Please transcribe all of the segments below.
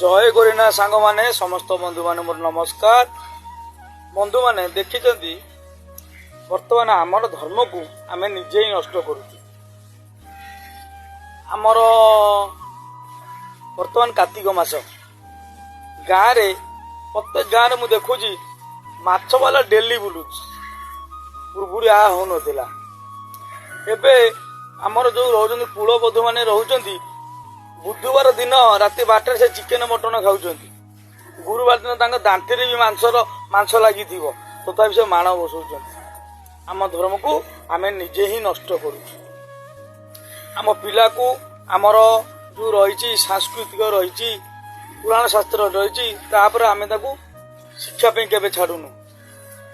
जय गोरीना सांग माने समस्त बंधु माने मोर नमस्कार। बंधु माने देखिचंदी वर्तमान आमर धर्म को आमे निजे ही नष्ट करूछु। आमर वर्तमान कार्तिक मास गाँव रे प्रत्येक गाँव में देखुची माछ वाला डेली बुलुच पूर्व आ हो नथिला। एबे आमर जो रोजन कूल बधु माने रहउचंती बुधवार दिन राति 12 से चिकेन मटन खाऊचंती। गुरुवार दिन तांग दांती भी मांस लगी तथापि से माण बसौचंती। आम धर्म को आमे निजे ही नष्ट करूछु। आम पिला को आमर जो रही सांस्कृतिक रही पुराण शास्त्र रही तापर आमे ताकू शिक्षा पे केबे छाड़ुनु।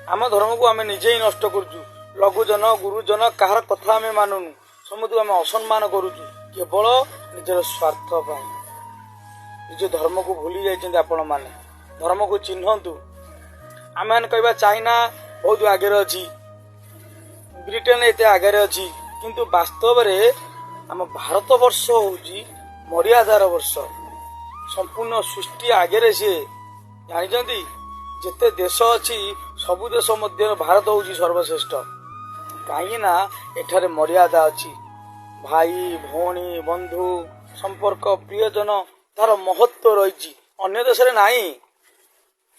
आम धर्म को आमे निजे ही नष्ट करूछु। लघुजन गुरुजन कहार कथा आमे मानुनु। समस्त आमे असम्मान करूछु केवल निजर स्वार्थ पाई। निज धर्म को भूली जाइछन्ति आपण माने। धर्म को चिन्हंतु। आमे माने कहबा चाइना बहुत आगे अछि, ब्रिटेन एते आगे अछि, किंतु वास्तव रे आम भारत वर्ष होउची मर्यादार वर्ष। संपूर्ण सृष्टि आगे रे से जानिछन्ति जेते देश अछि सबु देश मध्य भारत होउची सर्वश्रेष्ठ। काहे ना एठारे मर्यादा अछि। भाई भौणी बंधु संपर्क प्रियजन तार महत्व रही अन्य देश रे नाही।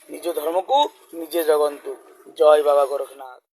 निज धर्म को निजे जगंतु। जय बाबा गोरखनाथ।